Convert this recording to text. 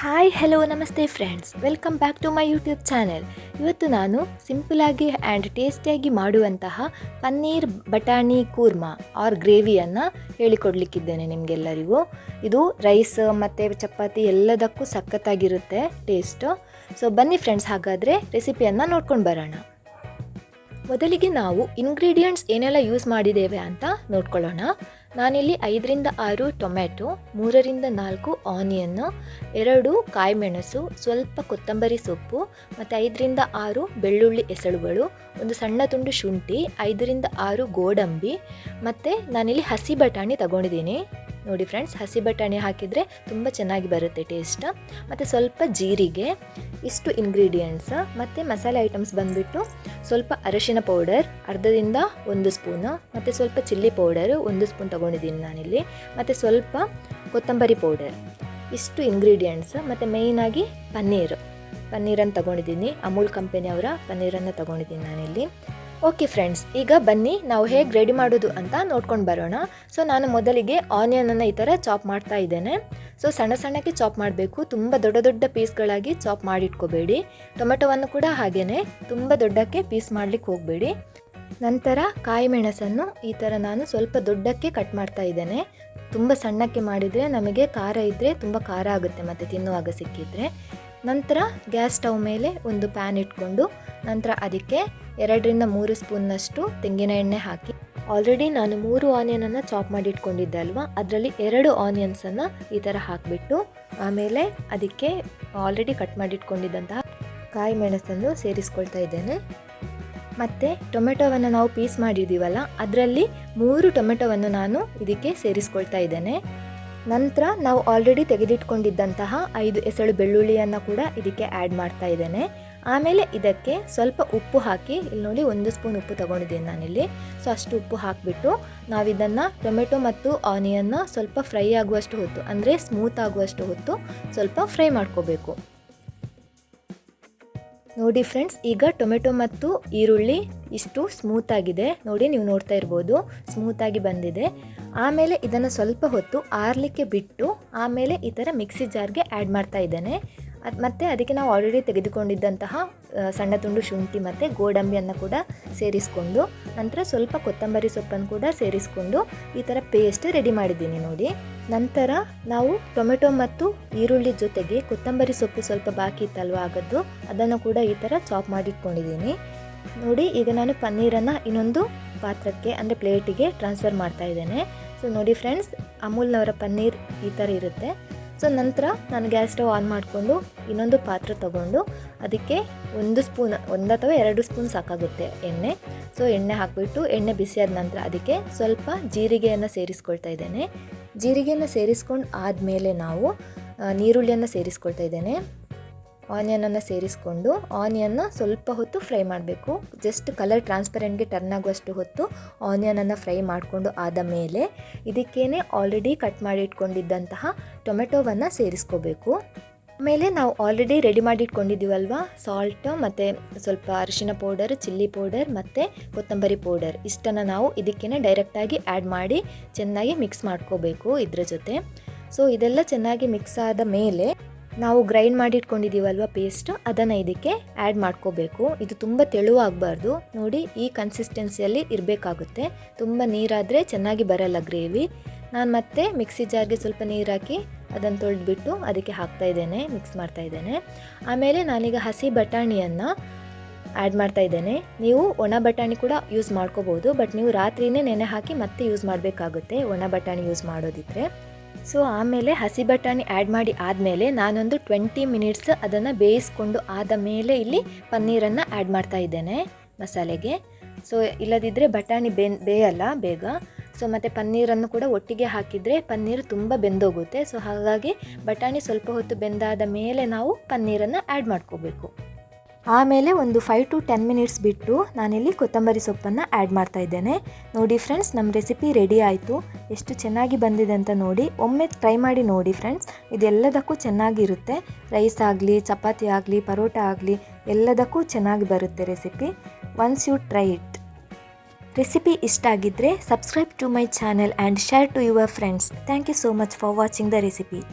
Hi hello ನಮಸ್ತೆ friends, welcome back to my YouTube channel. ಇವತ್ತು ನಾನು ಸಿಂಪಲಾಗಿ ಆ್ಯಂಡ್ ಟೇಸ್ಟಿಯಾಗಿ ಮಾಡುವಂತಹ ಪನ್ನೀರ್ ಬಟಾಣಿ ಕೂರ್ಮಾ ಆರ್ ಗ್ರೇವಿಯನ್ನು ಹೇಳಿಕೊಡ್ಲಿಕ್ಕಿದ್ದೇನೆ ನಿಮಗೆಲ್ಲರಿಗೂ. ಇದು ರೈಸ್ ಮತ್ತು ಚಪಾತಿ ಎಲ್ಲದಕ್ಕೂ ಸಖತ್ತಾಗಿರುತ್ತೆ ಟೇಸ್ಟು. ಸೊ ಬನ್ನಿ ಫ್ರೆಂಡ್ಸ್, ಹಾಗಾದರೆ ರೆಸಿಪಿಯನ್ನು ನೋಡ್ಕೊಂಡು ಬರೋಣ. ಮೊದಲಿಗೆ ನಾವು ಇಂಗ್ರೀಡಿಯೆಂಟ್ಸ್ ಏನೆಲ್ಲ ಯೂಸ್ ಮಾಡಿದ್ದೇವೆ ಅಂತ ನೋಡ್ಕೊಳ್ಳೋಣ. ನಾನಿಲ್ಲಿ 5-6 ಟೊಮೆಟೊ, 3-4 ಆನಿಯನ್ನು, 2 ಕಾಯಿಮೆಣಸು, ಸ್ವಲ್ಪ ಕೊತ್ತಂಬರಿ ಸೊಪ್ಪು ಮತ್ತು 5-6 ಬೆಳ್ಳುಳ್ಳಿ ಎಸಳುಗಳು, ಒಂದು ಸಣ್ಣ ತುಂಡು ಶುಂಠಿ, 5-6 ಗೋಡಂಬಿ ಮತ್ತು ನಾನಿಲ್ಲಿ ಹಸಿ ಬಟಾಣಿ ತಗೊಂಡಿದ್ದೀನಿ. ನೋಡಿ ಫ್ರೆಂಡ್ಸ್, ಹಸಿ ಬಟಾಣಿ ಹಾಕಿದರೆ ತುಂಬ ಚೆನ್ನಾಗಿ ಬರುತ್ತೆ ಟೇಸ್ಟ್. ಮತ್ತು ಸ್ವಲ್ಪ ಜೀರಿಗೆ, ಇಷ್ಟು ಇಂಗ್ರೀಡಿಯೆಂಟ್ಸ್. ಮತ್ತು ಮಸಾಲೆ ಐಟಮ್ಸ್ ಬಂದುಬಿಟ್ಟು ಸ್ವಲ್ಪ ಅರಿಶಿನ ಪೌಡರ್ ಅರ್ಧದಿಂದ 1 ಸ್ಪೂನು, ಮತ್ತು ಸ್ವಲ್ಪ ಚಿಲ್ಲಿ ಪೌಡರು 1 ಸ್ಪೂನ್ ತೊಗೊಂಡಿದ್ದೀನಿ ನಾನಿಲ್ಲಿ, ಮತ್ತು ಸ್ವಲ್ಪ ಕೊತ್ತಂಬರಿ ಪೌಡರ್. ಇಷ್ಟು ಇಂಗ್ರೀಡಿಯೆಂಟ್ಸ್. ಮತ್ತು ಮೇಯ್ನಾಗಿ ಪನ್ನೀರನ್ನು ತಗೊಂಡಿದ್ದೀನಿ. ಅಮೂಲ್ ಕಂಪನಿಯವರ ಪನ್ನೀರನ್ನು ತಗೊಂಡಿದ್ದೀನಿ ನಾನಿಲ್ಲಿ. ಓಕೆ ಫ್ರೆಂಡ್ಸ್, ಈಗ ಬನ್ನಿ ನಾವು ಹೇಗೆ ರೆಡಿ ಮಾಡೋದು ಅಂತ ನೋಡ್ಕೊಂಡು ಬರೋಣ. ಸೊ ನಾನು ಮೊದಲಿಗೆ ಆನಿಯನನ್ನು ಈ ಥರ ಚಾಪ್ ಮಾಡ್ತಾ ಇದ್ದೇನೆ. ಸೊ ಸಣ್ಣ ಸಣ್ಣಕ್ಕೆ ಚಾಪ್ ಮಾಡಬೇಕು, ತುಂಬ ದೊಡ್ಡ ದೊಡ್ಡ ಪೀಸ್ಗಳಾಗಿ ಚಾಪ್ ಮಾಡಿಟ್ಕೋಬೇಡಿ. ಟೊಮೆಟೊವನ್ನು ಕೂಡ ಹಾಗೇ ತುಂಬ ದೊಡ್ಡಕ್ಕೆ ಪೀಸ್ ಮಾಡಲಿಕ್ಕೆ ಹೋಗಬೇಡಿ. ನಂತರ ಕಾಯಿ ಮೆಣಸನ್ನು ಈ ಥರ ನಾನು ಸ್ವಲ್ಪ ದೊಡ್ಡಕ್ಕೆ ಕಟ್ ಮಾಡ್ತಾ ಇದ್ದೇನೆ. ತುಂಬ ಸಣ್ಣಕ್ಕೆ ಮಾಡಿದರೆ ನಮಗೆ ಖಾರ ಇದ್ದರೆ ತುಂಬ ಖಾರ ಆಗುತ್ತೆ ಮತ್ತು ತಿನ್ನುವಾಗ ಸಿಕ್ಕಿದ್ರೆ. ನಂತರ ಗ್ಯಾಸ್ ಸ್ಟವ್ ಮೇಲೆ ಒಂದು ಪ್ಯಾನ್ ಇಟ್ಕೊಂಡು ನಂತರ ಅದಕ್ಕೆ 2-3 ಸ್ಪೂನ್ನಷ್ಟು ತೆಂಗಿನ ಎಣ್ಣೆ ಹಾಕಿ, ಆಲ್ರೆಡಿ ನಾನು 3 ಆನಿಯನನ್ನು ಚಾಪ್ ಮಾಡಿ ಇಟ್ಕೊಂಡಿದ್ದೆ ಅಲ್ವಾ, ಅದರಲ್ಲಿ 2 ಆನಿಯನ್ಸನ್ನು ಈ ಥರ ಹಾಕಿಬಿಟ್ಟು ಆಮೇಲೆ ಅದಕ್ಕೆ ಆಲ್ರೆಡಿ ಕಟ್ ಮಾಡಿ ಇಟ್ಕೊಂಡಿದ್ದಂತಹ ಕಾಯಿ ಮೆಣಸನ್ನು ಸೇರಿಸ್ಕೊಳ್ತಾ ಇದ್ದೇನೆ. ಮತ್ತು ಟೊಮೆಟೊವನ್ನು ನಾವು ಪೀಸ್ ಮಾಡಿದ್ದೀವಲ್ಲ, ಅದರಲ್ಲಿ 3 ಟೊಮೆಟೊವನ್ನು ನಾನು ಇದಕ್ಕೆ ಸೇರಿಸ್ಕೊಳ್ತಾ ಇದ್ದೇನೆ. ನಂತರ ನಾವು ಆಲ್ರೆಡಿ ತೆಗೆದಿಟ್ಕೊಂಡಿದ್ದಂತಹ 5 ಎಸಳು ಬೆಳ್ಳುಳ್ಳಿಯನ್ನು ಕೂಡ ಇದಕ್ಕೆ ಆ್ಯಡ್ ಮಾಡ್ತಾ ಇದ್ದೇನೆ. ಆಮೇಲೆ ಇದಕ್ಕೆ ಸ್ವಲ್ಪ ಉಪ್ಪು ಹಾಕಿ, ಇಲ್ಲಿ ನೋಡಿ 1 ಸ್ಪೂನ್ ಉಪ್ಪು ತೊಗೊಂಡಿದ್ದೀನಿ ನಾನಿಲ್ಲಿ. ಸೊ ಅಷ್ಟು ಉಪ್ಪು ಹಾಕಿಬಿಟ್ಟು ನಾವಿದನ್ನು ಟೊಮೆಟೊ ಮತ್ತು ಆನಿಯನ್ನ ಸ್ವಲ್ಪ ಫ್ರೈ ಆಗುವಷ್ಟು ಹೊತ್ತು, ಅಂದರೆ ಸ್ಮೂತ್ ಆಗುವಷ್ಟು ಹೊತ್ತು ಸ್ವಲ್ಪ ಫ್ರೈ ಮಾಡ್ಕೋಬೇಕು. ನೋಡಿ ಫ್ರೆಂಡ್ಸ್, ಈಗ ಟೊಮೆಟೊ ಮತ್ತು ಈರುಳ್ಳಿ ಇಷ್ಟು ಸ್ಮೂತಾಗಿದೆ. ನೋಡಿ, ನೀವು ನೋಡ್ತಾ ಇರ್ಬೋದು, ಸ್ಮೂತಾಗಿ ಬಂದಿದೆ. ಆಮೇಲೆ ಇದನ್ನು ಸ್ವಲ್ಪ ಹೊತ್ತು ಆರಲಿಕ್ಕೆ ಬಿಟ್ಟು ಆಮೇಲೆ ಈ ಥರ ಮಿಕ್ಸಿ ಜಾರ್ಗೆ ಆ್ಯಡ್ ಮಾಡ್ತಾ ಇದ್ದೇನೆ. ಮತ್ತು ಅದಕ್ಕೆ ನಾವು ಆಲ್ರೆಡಿ ತೆಗೆದುಕೊಂಡಿದ್ದಂತಹ ಸಣ್ಣ ತುಂಡು ಶುಂಠಿ ಮತ್ತು ಗೋಡಂಬಿಯನ್ನು ಕೂಡ ಸೇರಿಸ್ಕೊಂಡು ನಂತರ ಸ್ವಲ್ಪ ಕೊತ್ತಂಬರಿ ಸೊಪ್ಪನ್ನು ಕೂಡ ಸೇರಿಸ್ಕೊಂಡು ಈ ಥರ ಪೇಸ್ಟ್ ರೆಡಿ ಮಾಡಿದ್ದೀನಿ ನೋಡಿ. ನಂತರ ನಾವು ಟೊಮೆಟೊ ಮತ್ತು ಈರುಳ್ಳಿ ಜೊತೆಗೆ ಕೊತ್ತಂಬರಿ ಸೊಪ್ಪು ಸ್ವಲ್ಪ ಬಾಕಿ ಇತ್ತಲ್ವ ಆಗದ್ದು, ಅದನ್ನು ಕೂಡ ಈ ಥರ ಚಾಪ್ ಮಾಡಿಟ್ಕೊಂಡಿದ್ದೀನಿ ನೋಡಿ. ಈಗ ನಾನು ಪನ್ನೀರನ್ನು ಇನ್ನೊಂದು ಪಾತ್ರಕ್ಕೆ, ಅಂದರೆ ಪ್ಲೇಟಿಗೆ ಟ್ರಾನ್ಸ್ಫರ್ ಮಾಡ್ತಾ ಇದ್ದೇನೆ. ಸೊ ನೋಡಿ ಫ್ರೆಂಡ್ಸ್, ಅಮೂಲ್ನವರ ಪನ್ನೀರ್ ಈ ಥರ ಇರುತ್ತೆ. ಸೊ ನಂತರ ನಾನು ಗ್ಯಾಸ್ ಸ್ಟವ್ ಆನ್ ಮಾಡಿಕೊಂಡು ಇನ್ನೊಂದು ಪಾತ್ರ ತಗೊಂಡು ಅದಕ್ಕೆ 1 ಸ್ಪೂನ್, 1 ಅಥವಾ 2 ಸ್ಪೂನ್ ಸಾಕಾಗುತ್ತೆ ಎಣ್ಣೆ. ಸೊ ಎಣ್ಣೆ ಹಾಕಿಬಿಟ್ಟು ಎಣ್ಣೆ ಬಿಸಿಯಾದ ನಂತರ ಅದಕ್ಕೆ ಸ್ವಲ್ಪ ಜೀರಿಗೆಯನ್ನು ಸೇರಿಸ್ಕೊಳ್ತಾ ಇದ್ದೇನೆ. ಜೀರಿಗೆಯನ್ನು ಸೇರಿಸ್ಕೊಂಡು ಆದಮೇಲೆ ನಾವು ನೀರುಳ್ಳಿಯನ್ನು ಸೇರಿಸ್ಕೊಳ್ತಾ ಇದ್ದೇನೆ. ಆನಿಯನನ್ನು ಸೇರಿಸ್ಕೊಂಡು ಆನಿಯನ್ನ ಸ್ವಲ್ಪ ಹೊತ್ತು ಫ್ರೈ ಮಾಡಬೇಕು. ಜಸ್ಟ್ ಕಲರ್ ಟ್ರಾನ್ಸ್ಪರೆಂಟ್ಗೆ ಟರ್ನ್ ಆಗುವಷ್ಟು ಹೊತ್ತು ಆನಿಯನನ್ನು ಫ್ರೈ ಮಾಡಿಕೊಂಡು ಆದ ಮೇಲೆ ಇದಕ್ಕೇನೆ ಆಲ್ರೆಡಿ ಕಟ್ ಮಾಡಿ ಇಟ್ಕೊಂಡಿದ್ದಂತಹ ಟೊಮೆಟೊವನ್ನು ಸೇರಿಸ್ಕೋಬೇಕು. ಆಮೇಲೆ ನಾವು ಆಲ್ರೆಡಿ ರೆಡಿ ಮಾಡಿ ಇಟ್ಕೊಂಡಿದ್ದೀವಲ್ವ, ಸಾಲ್ಟ್ ಮತ್ತು ಸ್ವಲ್ಪ ಅರಿಶಿನ ಪೌಡರ್, ಚಿಲ್ಲಿ ಪೌಡರ್ ಮತ್ತು ಕೊತ್ತಂಬರಿ ಪೌಡರ್, ಇಷ್ಟನ್ನು ನಾವು ಇದಕ್ಕೇನೆ ಡೈರೆಕ್ಟಾಗಿ ಆ್ಯಡ್ ಮಾಡಿ ಚೆನ್ನಾಗಿ ಮಿಕ್ಸ್ ಮಾಡ್ಕೋಬೇಕು ಇದ್ರ ಜೊತೆ. ಸೊ ಇದೆಲ್ಲ ಚೆನ್ನಾಗಿ ಮಿಕ್ಸ್ ಆದ ಮೇಲೆ ನಾವು ಗ್ರೈಂಡ್ ಮಾಡಿ ಇಟ್ಕೊಂಡಿದ್ದೀವಲ್ವ ಪೇಸ್ಟ್, ಅದನ್ನು ಇದಕ್ಕೆ ಆ್ಯಡ್ ಮಾಡ್ಕೋಬೇಕು. ಇದು ತುಂಬ ತೆಳುವಾಗಬಾರ್ದು ನೋಡಿ, ಈ ಕನ್ಸಿಸ್ಟೆನ್ಸಿಯಲ್ಲಿ ಇರಬೇಕಾಗುತ್ತೆ. ತುಂಬ ನೀರಾದರೆ ಚೆನ್ನಾಗಿ ಬರಲ್ಲ ಗ್ರೇವಿ. ನಾನು ಮತ್ತೆ ಮಿಕ್ಸಿ ಜಾರ್ಗೆ ಸ್ವಲ್ಪ ನೀರು ಹಾಕಿ ಅದನ್ನು ತೊಳೆದ್ಬಿಟ್ಟು ಅದಕ್ಕೆ ಹಾಕ್ತಾ ಇದ್ದೇನೆ, ಮಿಕ್ಸ್ ಮಾಡ್ತಾ ಇದ್ದೇನೆ. ಆಮೇಲೆ ನಾನೀಗ ಹಸಿ ಬಟಾಣಿಯನ್ನು ಆ್ಯಡ್ ಮಾಡ್ತಾ ಇದ್ದೇನೆ. ನೀವು ಒಣ ಬಟಾಣಿ ಕೂಡ ಯೂಸ್ ಮಾಡ್ಕೋಬೋದು, ಬಟ್ ನೀವು ರಾತ್ರಿಯೇ ನೆನೆ ಹಾಕಿ ಮತ್ತೆ ಯೂಸ್ ಮಾಡಬೇಕಾಗುತ್ತೆ ಒಣ ಬಟಾಣಿ ಯೂಸ್ ಮಾಡೋದಿದ್ರೆ. ಸೊ ಆಮೇಲೆ ಹಸಿ ಬಟಾಣಿ ಆ್ಯಡ್ ಮಾಡಿ ಆದಮೇಲೆ ನಾನೊಂದು 20 ಮಿನಿಟ್ಸ್ ಅದನ್ನು ಬೇಯಿಸ್ಕೊಂಡು ಆದ ಮೇಲೆ ಇಲ್ಲಿ ಪನ್ನೀರನ್ನು ಆ್ಯಡ್ ಮಾಡ್ತಾ ಇದ್ದೇನೆ ಮಸಾಲೆಗೆ. ಸೊ ಇಲ್ಲದಿದ್ದರೆ ಬಟಾಣಿ ಬೇಯಲ್ಲ ಬೇಗ. ಸೊ ಮತ್ತು ಪನ್ನೀರನ್ನು ಕೂಡ ಒಟ್ಟಿಗೆ ಹಾಕಿದರೆ ಪನ್ನೀರು ತುಂಬ ಬೆಂದೋಗುತ್ತೆ. ಸೊ ಹಾಗಾಗಿ ಬಟಾಣಿ ಸ್ವಲ್ಪ ಹೊತ್ತು ಬೆಂದಾದ ಮೇಲೆ ನಾವು ಪನ್ನೀರನ್ನು ಆ್ಯಡ್ ಮಾಡ್ಕೋಬೇಕು. ಆಮೇಲೆ ಒಂದು 5 to 10 ಮಿನಿಟ್ಸ್ ಬಿಟ್ಟು ನಾನಿಲ್ಲಿ ಕೊತ್ತಂಬರಿ ಸೊಪ್ಪನ್ನು ಆ್ಯಡ್ ಮಾಡ್ತಾ ಇದ್ದೇನೆ. ನೋಡಿ ಫ್ರೆಂಡ್ಸ್, ನಮ್ಮ ರೆಸಿಪಿ ರೆಡಿ ಆಯಿತು. ಎಷ್ಟು ಚೆನ್ನಾಗಿ ಬಂದಿದೆ ಅಂತ ನೋಡಿ, ಒಮ್ಮೆ ಟ್ರೈ ಮಾಡಿ ನೋಡಿ ಫ್ರೆಂಡ್ಸ್. ಇದೆಲ್ಲದಕ್ಕೂ ಚೆನ್ನಾಗಿರುತ್ತೆ. ರೈಸ್ ಆಗಲಿ, ಚಪಾತಿ ಆಗಲಿ, ಪರೋಟ ಆಗಲಿ, ಎಲ್ಲದಕ್ಕೂ ಚೆನ್ನಾಗಿ ಬರುತ್ತೆ recipe. Once you try it. Recipe ಇಷ್ಟ ಆಗಿದ್ದರೆ subscribe to my channel and share to your friends. Thank you so much for watching the recipe.